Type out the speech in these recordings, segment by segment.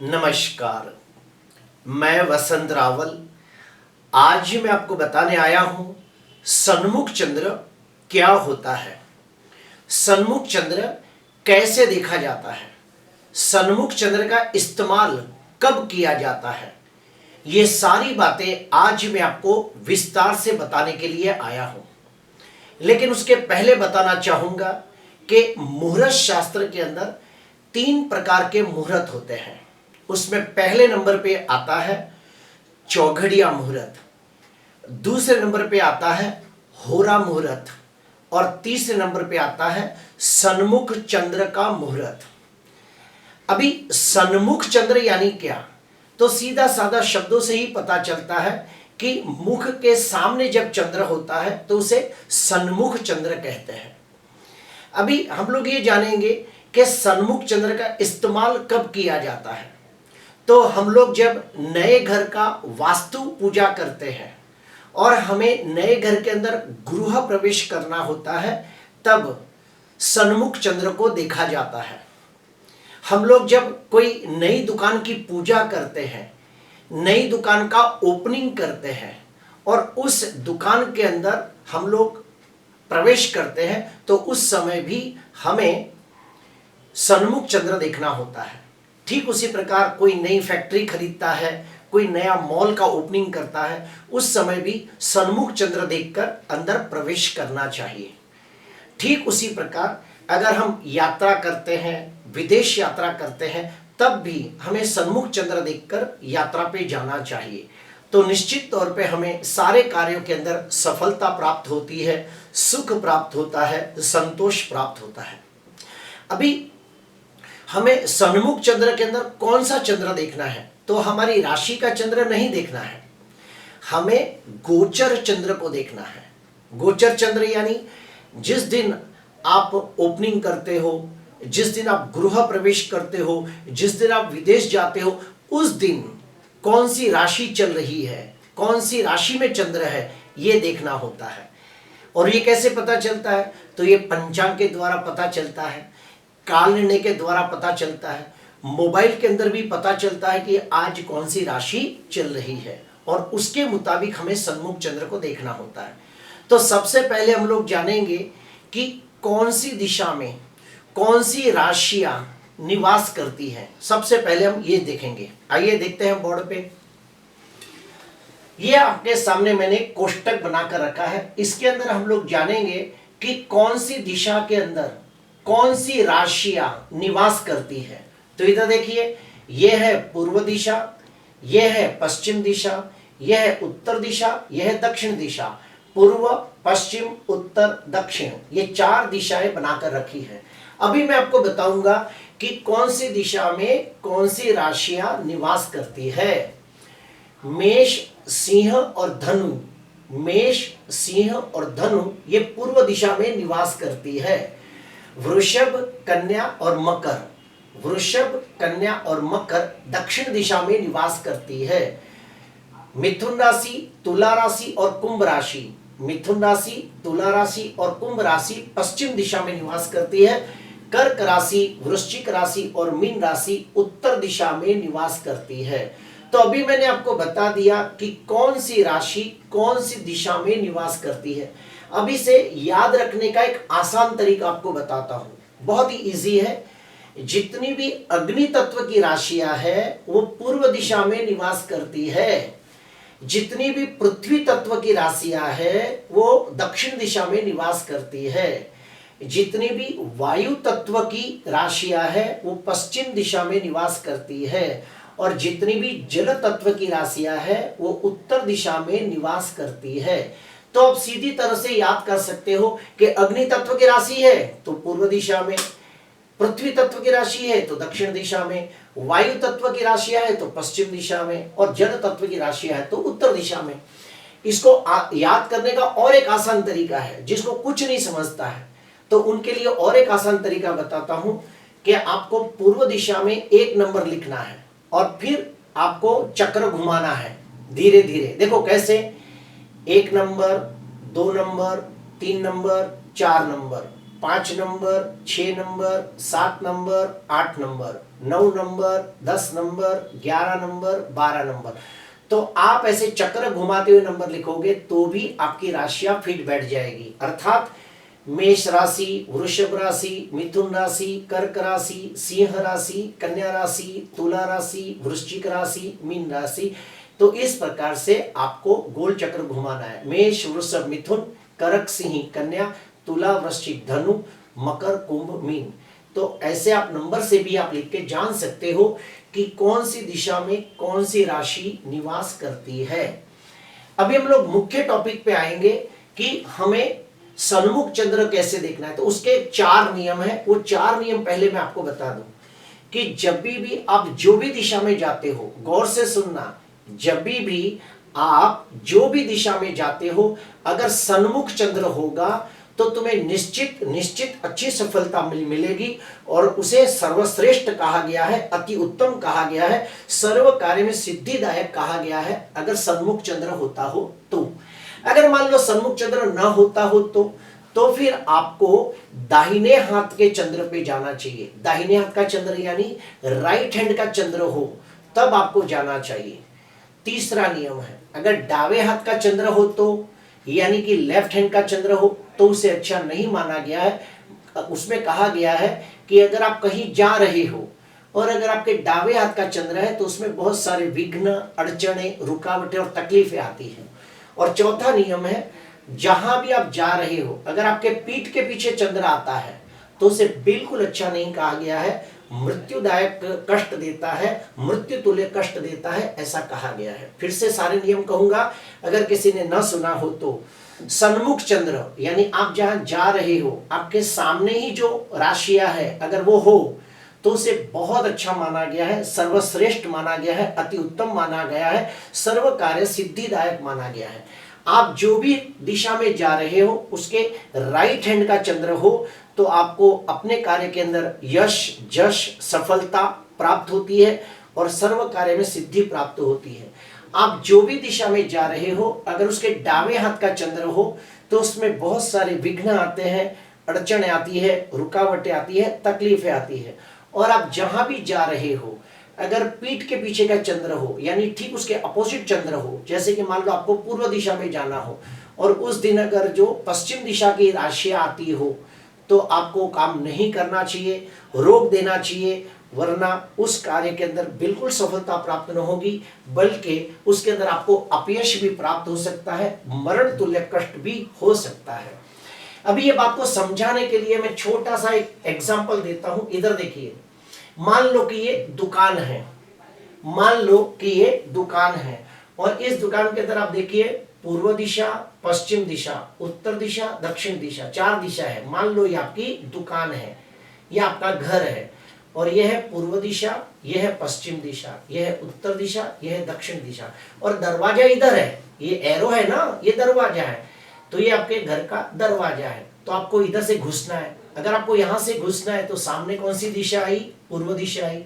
नमस्कार। मैं वसंत रावल। आज मैं आपको बताने आया हूं सन्मुख चंद्र क्या होता है, सन्मुख चंद्र कैसे देखा जाता है, सन्मुख चंद्र का इस्तेमाल कब किया जाता है। ये सारी बातें आज मैं आपको विस्तार से बताने के लिए आया हूं। लेकिन उसके पहले बताना चाहूंगा कि मुहूर्त शास्त्र के अंदर 3 प्रकार के मुहूर्त होते हैं। उसमें पहले नंबर पे आता है चौघड़िया मुहूर्त, दूसरे नंबर पे आता है होरा मुहूर्त और तीसरे नंबर पे आता है सन्मुख चंद्र का मुहूर्त। अभी सन्मुख चंद्र यानी क्या, तो सीधा साधा शब्दों से ही पता चलता है कि मुख के सामने जब चंद्र होता है तो उसे सन्मुख चंद्र कहते हैं। अभी हम लोग ये जानेंगे कि सन्मुख चंद्र का इस्तेमाल कब किया जाता है। तो हम लोग जब नए घर का वास्तु पूजा करते हैं और हमें नए घर के अंदर गृह प्रवेश करना होता है, तब सन्मुख चंद्र को देखा जाता है। हम लोग जब कोई नई दुकान की पूजा करते हैं, नई दुकान का ओपनिंग करते हैं और उस दुकान के अंदर हम लोग प्रवेश करते हैं, तो उस समय भी हमें सन्मुख चंद्र देखना होता है। ठीक उसी प्रकार कोई नई फैक्ट्री खरीदता है, कोई नया मॉल का ओपनिंग करता है, उस समय भी सन्मुख चंद्र देखकर अंदर प्रवेश करना चाहिए। ठीक उसी प्रकार अगर हम यात्रा करते हैं, विदेश यात्रा करते हैं, तब भी हमें सन्मुख चंद्र देखकर यात्रा पे जाना चाहिए। तो निश्चित तौर पे हमें सारे कार्यों के अंदर सफलता प्राप्त होती है, सुख प्राप्त होता है, संतोष प्राप्त होता है। अभी हमें सन्मुख चंद्र के अंदर कौन सा चंद्र देखना है, तो हमारी राशि का चंद्र नहीं देखना है, हमें गोचर चंद्र को देखना है। गोचर चंद्र यानी जिस दिन आप ओपनिंग करते हो, जिस दिन आप गृह प्रवेश करते हो, जिस दिन आप विदेश जाते हो, उस दिन कौन सी राशि चल रही है, कौन सी राशि में चंद्र है, ये देखना होता है। और ये कैसे पता चलता है, तो ये पंचांग के द्वारा पता चलता है, काल निर्णय के द्वारा पता चलता है, मोबाइल के अंदर भी पता चलता है कि आज कौन सी राशि चल रही है, और उसके मुताबिक हमें सन्मुख चंद्र को देखना होता है। तो सबसे पहले हम लोग जानेंगे कि कौन सी दिशा में कौन सी राशियां निवास करती हैं। सबसे पहले हम ये देखेंगे। आइए देखते हैं बोर्ड पे। ये आपके सामने मैंने कोष्टक बनाकर रखा है। इसके अंदर हम लोग जानेंगे कि कौन सी दिशा के अंदर कौन सी राशियां निवास करती है। तो इधर देखिए, यह है पूर्व दिशा, यह है पश्चिम दिशा, यह है उत्तर दिशा, यह है दक्षिण दिशा। पूर्व, पश्चिम, उत्तर, दक्षिण, ये 4 दिशाएं बनाकर रखी है। अभी मैं आपको बताऊंगा कि कौन सी दिशा में कौन सी राशियां निवास करती है। मेष, सिंह और धनु, मेष, सिंह और धनु ये पूर्व दिशा में निवास करती है। वृषभ, कन्या और मकर, वृषभ, कन्या और मकर दक्षिण दिशा में निवास करती है। मिथुन राशि, तुला राशि और कुंभ राशि, मिथुन राशि, तुला राशि और कुंभ राशि पश्चिम दिशा में निवास करती है। कर्क राशि, वृश्चिक राशि और मीन राशि उत्तर दिशा में निवास करती है। तो अभी मैंने आपको बता दिया कि कौन सी राशि कौन सी दिशा में निवास करती है। अभी से याद रखने का एक आसान तरीका आपको बताता हूं, बहुत ही इजी है। जितनी भी अग्नि तत्व की राशियां हैं वो पूर्व दिशा में निवास करती है, जितनी भी पृथ्वी तत्व की राशियां हैं वो दक्षिण दिशा में निवास करती है, जितनी भी वायु तत्व की राशियां हैं वो पश्चिम दिशा में निवास करती है, और जितनी भी जल तत्व की राशियां हैं वो उत्तर दिशा में निवास करती है। तो आप सीधी तरह से याद कर सकते हो कि अग्नि तत्व की राशि है तो पूर्व दिशा में, पृथ्वी तत्व की राशि है तो दक्षिण दिशा में, वायु तत्व की राशियां है तो पश्चिम दिशा में, और जल तत्व की राशियां है तो उत्तर दिशा में। इसको याद करने का और एक आसान तरीका है। जिसको कुछ नहीं समझता है तो उनके लिए और एक आसान तरीका बताता हूं कि आपको पूर्व दिशा में 1 नंबर लिखना है और फिर आपको चक्र घुमाना है धीरे धीरे। देखो कैसे, 1 number, 2 number, 3 number, 4 number, 5 number, 6 number, 7 number, 8 number, 9 number, 10 number, 11 number, 12 number. तो आप ऐसे चक्र घुमाते हुए नंबर लिखोगे तो भी आपकी राशियां फिट बैठ जाएगी। अर्थात मेष राशि, वृषभ राशि, मिथुन राशि, कर्क राशि, सिंह राशि, कन्या राशि, तुला राशि, वृश्चिक राशि, मीन राशि। तो इस प्रकार से आपको गोल चक्र घुमाना है। मेष, वृषभ, मिथुन, कर्क, सिंह, कन्या, तुला, वृश्चिक, धनु, मकर, कुंभ, मीन। तो ऐसे आप नंबर से भी आप लिख के जान सकते हो कि कौन सी दिशा में कौन सी राशि निवास करती है। अभी हम लोग मुख्य टॉपिक पे आएंगे कि हमें सन्मुख चंद्र कैसे देखना है। तो उसके 4 नियम है। वो 4 नियम पहले मैं आपको बता दूं कि जब भी आप जो भी दिशा में जाते हो, गौर से सुनना, जब भी आप जो भी दिशा में जाते हो, अगर सन्मुख चंद्र होगा तो तुम्हें निश्चित निश्चित अच्छी सफलता मिलेगी। और उसे सर्वश्रेष्ठ कहा गया है, अति उत्तम कहा गया है, सर्व कार्य में सिद्धिदायक कहा गया है अगर सन्मुख चंद्र होता हो तो। अगर मान लो सन्मुख चंद्र ना होता हो तो फिर आपको दाहिने हाथ के चंद्र पे जाना चाहिए। दाहिने हाथ का चंद्र यानी राइट हैंड का चंद्र हो तब आपको जाना चाहिए। तीसरा नियम है, अगर दावे हाथ का चंद्र हो तो, यानी कि लेफ्ट हैंड का चंद्र हो तो उसे अच्छा नहीं माना गया है। उसमें कहा गया है कि अगर आप कहीं जा रहे हो और अगर आपके दावे हाथ का चंद्र है तो उसमें बहुत सारे विघ्न, अड़चने, रुकावटें और तकलीफें आती हैं। और चौथा नियम है, जहां भी आप जा रहे हो अगर आपके पीठ के पीछे चंद्र आता है तो उसे बिल्कुल अच्छा नहीं कहा गया है, मृत्युदायक कष्ट देता है, मृत्यु तुल्य कष्ट देता है, ऐसा कहा गया है। फिर से सारे नियम कहूंगा अगर किसी ने न सुना हो तो। सन्मुख चंद्र यानी आप जहां जा रहे हो, आपके सामने ही जो राशियां है अगर वो हो तो उसे बहुत अच्छा माना गया है, सर्वश्रेष्ठ माना गया है, अति उत्तम माना गया है, सर्व कार्य सिद्धिदायक माना गया है। आप जो भी दिशा में जा रहे हो उसके राइट हैंड का चंद्र हो तो आपको अपने कार्य के अंदर यश, जश, सफलता प्राप्त होती है और सर्व कार्य में सिद्धि प्राप्त होती है। आप जो भी दिशा में जा रहे हो अगर उसके दावे हाथ का चंद्र हो तो उसमें बहुत सारे विघ्न आते हैं, अड़चने आती है, रुकावटें आती है, तकलीफें आती है। और आप जहां भी जा रहे हो अगर पीठ के पीछे का चंद्र हो यानी ठीक उसके अपोजिट चंद्र हो, जैसे कि मान लो आपको पूर्व दिशा में जाना हो और उस दिन अगर जो पश्चिम दिशा की राशियां आती हो तो आपको काम नहीं करना चाहिए, रोक देना चाहिए, वरना उस कार्य के अंदर बिल्कुल सफलता प्राप्त न होगी बल्कि उसके अंदर आपको अपयश भी प्राप्त हो सकता है, मरण तुल्य कष्ट भी हो सकता है। अभी ये बात को समझाने के लिए मैं छोटा सा एक एग्जांपल देता हूं। इधर देखिए, मान लो कि ये दुकान है, मान लो कि ये दुकान है और इस दुकान के अंदर आप देखिए पूर्व दिशा, पश्चिम दिशा, उत्तर दिशा, दक्षिण दिशा, 4 दिशा है। मान लो ये आपकी दुकान है, ये आपका घर है और यह है पूर्व दिशा, यह है पश्चिम दिशा, यह है उत्तर दिशा, यह है दक्षिण दिशा और दरवाजा इधर है। ये एरो है ना, ये दरवाजा है, तो ये आपके घर का दरवाजा है। तो आपको इधर से घुसना है। अगर आपको यहां से घुसना है तो सामने कौन सी दिशा आई? पूर्व दिशा आई।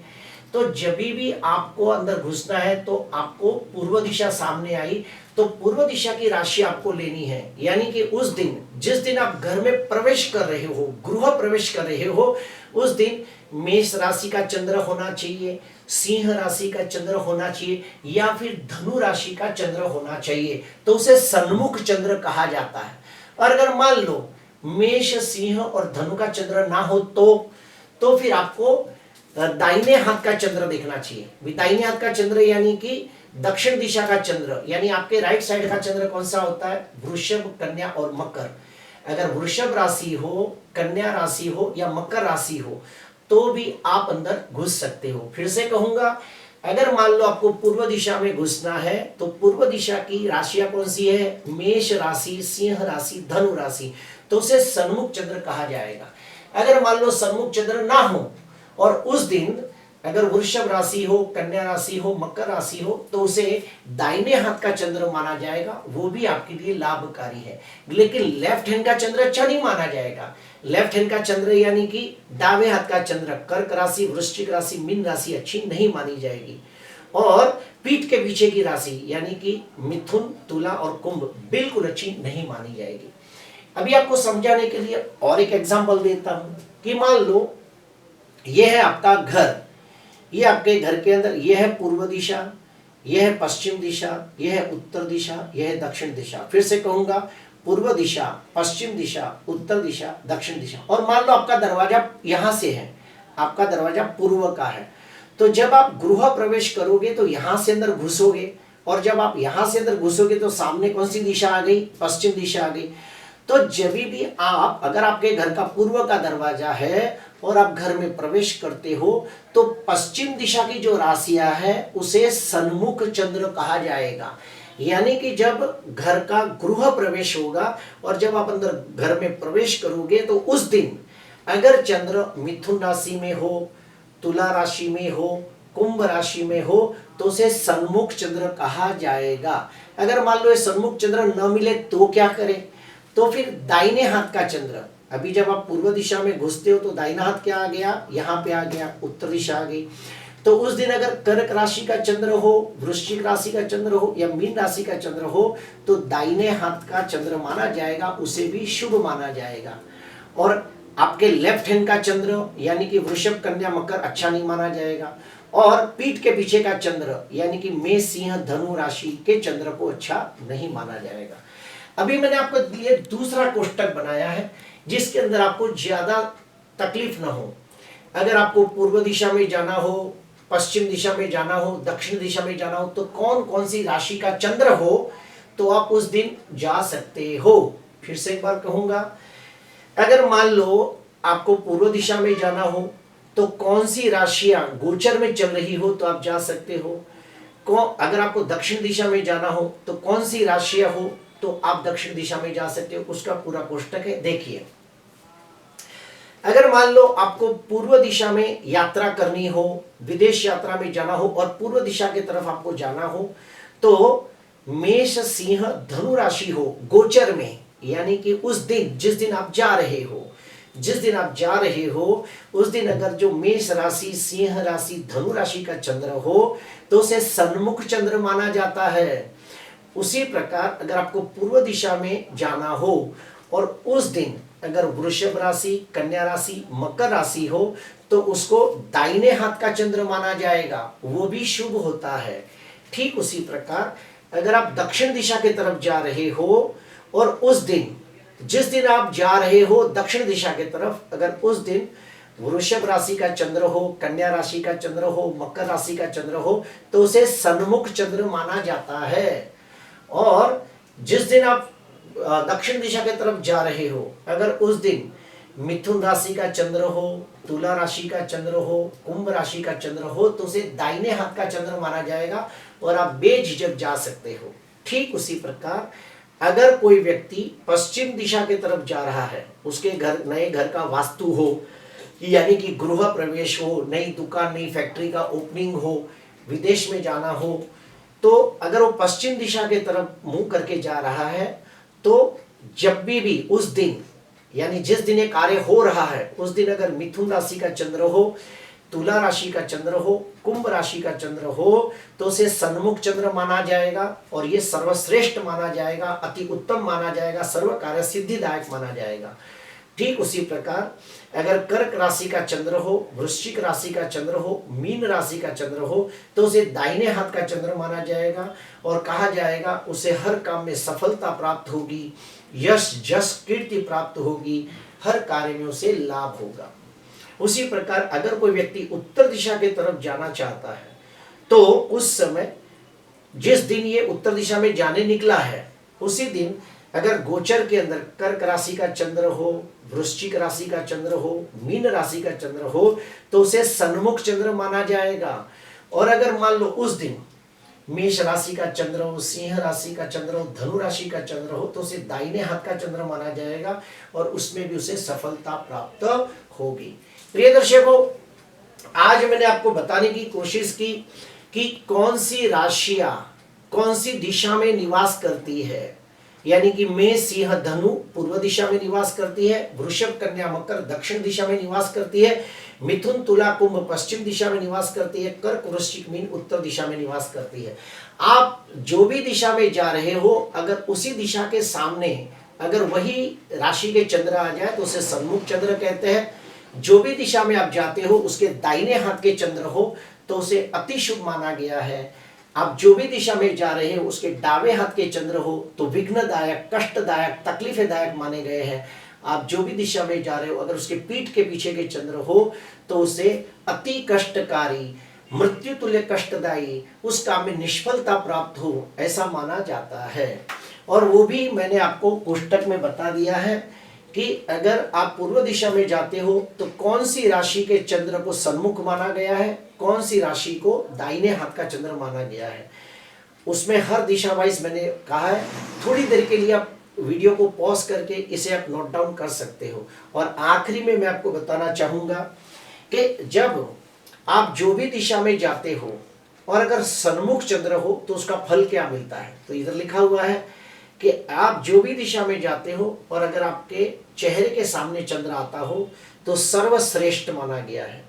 तो जब भी आपको अंदर घुसना है तो आपको पूर्व दिशा सामने आई तो पूर्व दिशा की राशि आपको लेनी है। यानी कि उस दिन, जिस दिन आप घर में प्रवेश कर रहे हो, गृह प्रवेश कर रहे हो, उस दिन मेष राशि का चंद्र होना चाहिए, सिंह राशि का चंद्र होना चाहिए या फिर धनु राशि का चंद्र होना चाहिए, तो उसे सन्मुख चंद्र कहा जाता है। और अगर मान लो मेष, सिंह और धनु का चंद्र ना हो तो फिर आपको दाहिने हाथ का चंद्र देखना चाहिए। दाहिने हाथ का चंद्र यानी कि दक्षिण दिशा का चंद्र, यानी आपके राइट साइड का चंद्र कौन सा होता है? वृषभ, कन्या और मकर। अगर वृषभ राशि हो, कन्या राशि हो या मकर राशि हो तो भी आप अंदर घुस सकते हो। फिर से कहूंगा, अगर मान लो आपको पूर्व दिशा में घुसना है तो पूर्व दिशा की राशियां कौन सी है? मेष राशि, सिंह राशि, धनु राशि, तो उसे सन्मुख चंद्र कहा जाएगा। अगर मान लो सन्मुख चंद्र ना हो और उस दिन अगर वृषभ राशि हो, कन्या राशि हो, मकर राशि हो तो उसे दाहिने हाथ का चंद्र माना जाएगा, वो भी आपके लिए लाभकारी है। लेकिन लेफ्ट हैंड का चंद्र अच्छा नहीं माना जाएगा। लेफ्ट हैंड का चंद्र यानी कि दावे हाथ का चंद्र, कर्क राशि, वृश्चिक राशि, मीन राशि अच्छी नहीं मानी जाएगी। और पीठ के पीछे की राशि यानी कि मिथुन, तुला और कुंभ बिल्कुल अच्छी नहीं मानी जाएगी। अभी आपको समझाने के लिए और एक एग्जांपल देता हूं कि मान लो यह है आपका घर, ये आपके घर के अंदर, ये है पूर्व दिशा, यह है पश्चिम दिशा, यह है उत्तर दिशा, यह है दक्षिण दिशा। फिर से कहूंगा, पूर्व दिशा, पश्चिम दिशा, उत्तर दिशा, दक्षिण दिशा। और मान लो आपका दरवाजा यहां से है, आपका दरवाजा पूर्व का है, तो जब आप गृह प्रवेश करोगे तो यहां से अंदर घुसोगे, और जब आप यहां से अंदर घुसोगे तो सामने कौन सी दिशा आ गई? पश्चिम दिशा आ गई। तो जब भी आप, अगर आपके घर का पूर्व का दरवाजा है और आप घर में प्रवेश करते हो, तो पश्चिम दिशा की जो राशियां है उसे सन्मुख चंद्र कहा जाएगा। यानी कि जब घर का गृह प्रवेश होगा और जब आप अंदर घर में प्रवेश करोगे तो उस दिन अगर चंद्र मिथुन राशि में हो, तुला राशि में हो, कुंभ राशि में हो, तो उसे सन्मुख चंद्र कहा जाएगा। अगर मान लो ये सन्मुख चंद्र न मिले तो क्या करें? तो फिर दाहिने हाथ का चंद्र, अभी जब आप पूर्व दिशा में घुसते हो तो दाहिना हाथ क्या आ गया? यहाँ पे आ गया, उत्तर दिशा आ गई। तो उस दिन अगर कर्क राशि का चंद्र हो, वृश्चिक राशि का चंद्र हो या मीन राशि का चंद्र हो, तो दाहिने हाथ का चंद्र माना जाएगा, उसे भी शुभ माना जाएगा। और आपके लेफ्ट हैंड का चंद्र यानी कि वृषभ, कन्या, मकर अच्छा नहीं माना जाएगा। और पीठ के पीछे का चंद्र यानी कि मेष, सिंह, धनु राशि के चंद्र को अच्छा नहीं माना जाएगा। अभी मैंने आपको लिए दूसरा कोष्टक बनाया है जिसके अंदर आपको ज्यादा तकलीफ ना हो। अगर आपको पूर्व दिशा में जाना हो, पश्चिम दिशा में जाना हो, दक्षिण दिशा में जाना हो, तो कौन कौन सी राशि का चंद्र हो तो आप उस दिन जा सकते हो। फिर से एक बार कहूंगा, अगर मान लो आपको पूर्व दिशा में जाना हो तो कौन सी राशियां गोचर में चल रही हो तो आप जा सकते हो। अगर आपको दक्षिण दिशा में जाना हो तो कौन सी राशियां हो तो आप दक्षिण दिशा में जा सकते हो। उसका पूरा कोष्टक है, देखिए। अगर मान लो आपको पूर्व दिशा में यात्रा करनी हो, विदेश यात्रा में जाना हो और पूर्व दिशा की तरफ आपको जाना हो, तो मेष, सिंह, धनु राशि हो गोचर में, यानी कि उस दिन जिस दिन आप जा रहे हो, जिस दिन आप जा रहे हो उस दिन अगर जो मेष राशि, सिंह राशि, धनु राशि का चंद्र हो तो उसे सन्मुख चंद्र माना जाता है। उसी प्रकार अगर आपको पूर्व दिशा में जाना हो और उस दिन अगर वृषभ राशि, कन्या राशि, मकर राशि हो तो उसको दाहिने हाथ का चंद्र माना जाएगा, वो भी शुभ होता है। ठीक उसी प्रकार अगर आप दक्षिण दिशा की तरफ जा रहे हो और उस दिन, जिस दिन आप जा रहे हो दक्षिण दिशा की तरफ, अगर उस दिन वृषभ राशि का चंद्र हो, कन्या राशि का चंद्र हो, मकर राशि का चंद्र हो तो उसे सन्मुख चंद्र माना जाता है। और जिस दिन आप दक्षिण दिशा की तरफ जा रहे हो, अगर उस दिन मिथुन राशि का चंद्र हो, तुला राशि का चंद्र हो, कुंभ राशि का चंद्र हो तो उसे दाहिने हाथ का चंद्र माना जाएगा और आप बेझिझक जा सकते हो। ठीक उसी प्रकार अगर कोई व्यक्ति पश्चिम दिशा की तरफ जा रहा है, उसके घर, नए घर का वास्तु हो, यानी कि गृह प्रवेश हो, नई दुकान, नई फैक्ट्री का ओपनिंग हो, विदेश में जाना हो, तो अगर वो पश्चिम दिशा की तरफ मुंह करके जा रहा है तो जब भी उस दिन, यानी जिस दिन ये कार्य हो रहा है उस दिन अगर मिथुन राशि का चंद्र हो, तुला राशि का चंद्र हो, कुंभ राशि का चंद्र हो तो उसे सन्मुख चंद्र माना जाएगा और ये सर्वश्रेष्ठ माना जाएगा, अति उत्तम माना जाएगा, सर्व कार्य सिद्धिदायक माना जाएगा। ठीक उसी प्रकार अगर कर्क राशि का चंद्र हो, वृश्चिक राशि का चंद्र हो, मीन राशि का चंद्र हो तो उसे दाहिने हाथ का चंद्र माना जाएगा और कहा जाएगा उसे हर काम में सफलता प्राप्त होगी, यश, जस, कीर्ति प्राप्त होगी, हर कार्य में उसे लाभ होगा। उसी प्रकार अगर कोई व्यक्ति उत्तर दिशा की तरफ जाना चाहता है तो उस समय, जिस दिन ये उत्तर दिशा में जाने निकला है उसी दिन अगर गोचर के अंदर कर्क राशि का चंद्र हो, वृश्चिक राशि का चंद्र हो, मीन राशि का चंद्र हो तो उसे सन्मुख चंद्र माना जाएगा। और अगर मान लो उस दिन मेष राशि का चंद्र हो, सिंह राशि का चंद्र हो, धनु राशि का चंद्र हो तो उसे दाहिने हाथ का चंद्र माना जाएगा और उसमें भी उसे सफलता प्राप्त होगी। प्रिय दर्शकों, आज मैंने आपको बताने की कोशिश की कि कौन सी राशियां कौन सी दिशा में निवास करती है, यानी कि मेष, सिंह, धनु पूर्व दिशा में निवास करती है, वृषभ, कन्या, मकर दक्षिण दिशा में निवास करती है, मिथुन, तुला, कुंभ पश्चिम दिशा में निवास करती है, कर्क, वृश्चिक, मीन उत्तर दिशा में निवास करती है। आप जो भी दिशा में जा रहे हो अगर उसी दिशा के सामने अगर वही राशि के चंद्र आ जाए तो उसे सन्मुख चंद्र कहते हैं। जो भी दिशा में आप जाते हो उसके दाहिने हाथ के चंद्र हो तो उसे अति शुभ माना गया है। आप जो भी दिशा में जा रहे हो उसके दावे हाथ के चंद्र हो तो विघ्नदायक, कष्टदायक, तकलीफदायक माने गए हैं। आप जो भी दिशा में जा रहे हो अगर उसके पीठ के पीछे के चंद्र हो तो उसे अति कष्टकारी, मृत्यु तुल्य कष्टदायी, उस काम में निष्फलता प्राप्त हो ऐसा माना जाता है। और वो भी मैंने आपको पुस्तक में बता दिया है कि अगर आप पूर्व दिशा में जाते हो तो कौन सी राशि के चंद्र को सन्मुख माना गया है, कौन सी राशि को दाहिने हाथ का चंद्र माना गया है। उसमें हर दिशा वाइज मैंने कहा है। थोड़ी देर के लिए आप वीडियो को पॉज करके इसे आप नोट डाउन कर सकते हो। और आखिरी में मैं आपको बताना चाहूंगा कि जब आप जो भी दिशा में जाते हो और अगर सन्मुख चंद्र हो तो उसका फल क्या मिलता है। तो इधर लिखा हुआ है कि आप जो भी दिशा में जाते हो और अगर आपके चेहरे के सामने चंद्र आता हो तो सर्वश्रेष्ठ माना गया है,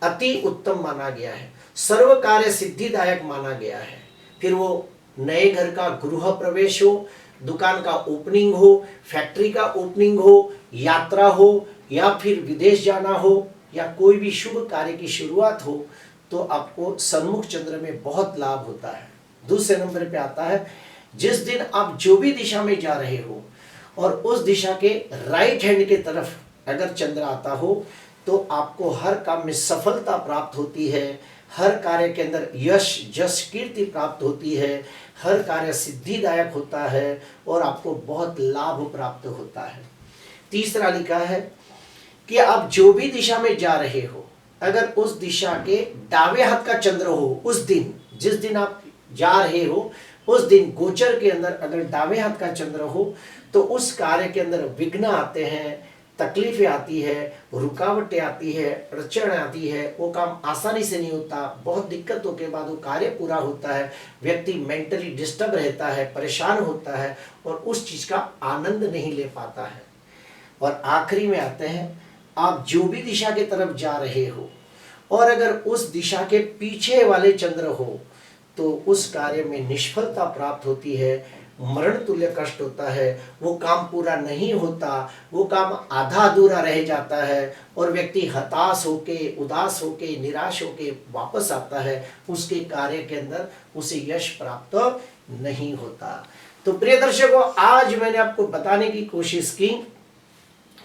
अति उत्तम माना गया है, सर्व कार्य सिद्धिदायक माना गया है। फिर वो नए घर का गृह प्रवेश हो, दुकान का ओपनिंग हो, फैक्ट्री का ओपनिंग हो, यात्रा हो, या फिर विदेश जाना हो, या कोई भी शुभ कार्य की शुरुआत हो तो आपको सन्मुख चंद्र में बहुत लाभ होता है। दूसरे नंबर पे आता है जिस दिन आप जो भी दिशा में जा रहे हो और उस दिशा के राइट हैंड के तरफ अगर चंद्र आता हो तो आपको हर काम में सफलता प्राप्त होती है, हर कार्य के अंदर यश, जश, कीर्ति प्राप्त होती है, हर कार्य सिद्धिदायक होता है और आपको बहुत लाभ प्राप्त होता है। तीसरा लिखा है कि आप जो भी दिशा में जा रहे हो अगर उस दिशा के दावे हाथ का चंद्र हो, उस दिन जिस दिन आप जा रहे हो उस दिन गोचर के अंदर अगर दावे हाथ का चंद्र हो तो उस कार्य के अंदर विघ्न आते हैं, तकलीफें आती है, रुकावटें आती है, अड़चन आती है, वो काम आसानी से नहीं होता, बहुत दिक्कतों के बाद वो कार्य पूरा होता है, व्यक्ति मेंटली डिस्टर्ब रहता है, परेशान होता है और उस चीज का आनंद नहीं ले पाता है। और आखिरी में आते हैं आप जो भी दिशा की तरफ जा रहे हो और अगर उस दिशा के पीछे वाले चंद्र हो तो उस कार्य में निष्फलता प्राप्त होती है, मरण तुल्य कष्ट होता है, वो काम पूरा नहीं होता, वो काम आधा अधूरा रह जाता है और व्यक्ति हताश होके, उदास होके, निराश होके वापस आता है, उसके कार्य के अंदर उसे यश प्राप्त नहीं होता। तो प्रिय दर्शकों, आज मैंने आपको बताने की कोशिश की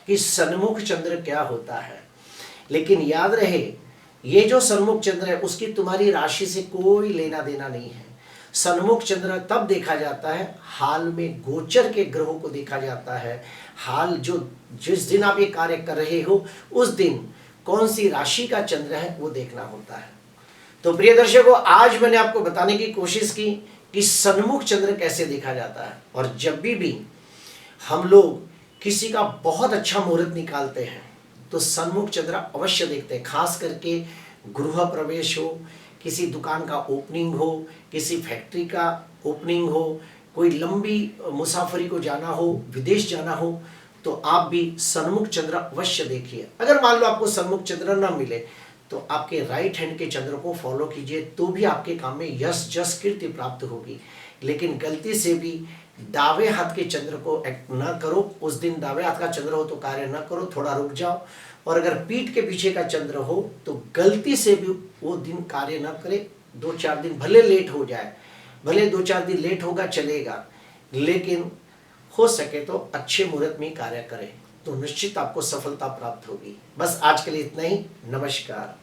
कि सन्मुख चंद्र क्या होता है, लेकिन याद रहे ये जो सन्मुख चंद्र है उसकी तुम्हारी राशि से कोई लेना देना नहीं है। सन्मुख चंद्र तब देखा जाता है हाल में गोचर के ग्रहों को देखा जाता है, हाल जो जिस दिन आप ये कार्य कर रहे हो उस दिन कौन सी राशि का चंद्र है वो देखना होता है। तो प्रिय दर्शकों, आज मैंने आपको बताने की कोशिश की कि सन्मुख चंद्र कैसे देखा जाता है। और जब भी हम लोग किसी का बहुत अच्छा मुहूर्त निकालते हैं तो सन्मुख चंद्र अवश्य देखते हैं। खास करके गृह प्रवेश हो, किसी दुकान का ओपनिंग हो, किसी फैक्ट्री का ओपनिंग हो, कोई लंबी मुसाफरी को जाना हो, विदेश जाना हो, तो आप भी सन्मुख चंद्र अवश्य देखिए। अगर मान लो आपको सन्मुख चंद्र ना मिले तो आपके राइट हैंड के चंद्र को फॉलो कीजिए, तो भी आपके काम में यश, जस, कीर्ति प्राप्त होगी। लेकिन गलती से भी दावे हाथ के चंद्र को न करो। उस दिन दावे हाथ का चंद्र हो तो कार्य न करो, थोड़ा रुक जाओ। और अगर पीठ के पीछे का चंद्र हो तो गलती से भी वो दिन कार्य न करे। 2-4 दिन भले लेट हो जाए, भले 2-4 दिन लेट होगा चलेगा, लेकिन हो सके तो अच्छे मुहूर्त में कार्य करें तो निश्चित आपको सफलता प्राप्त होगी। बस आज के लिए इतना ही। नमस्कार।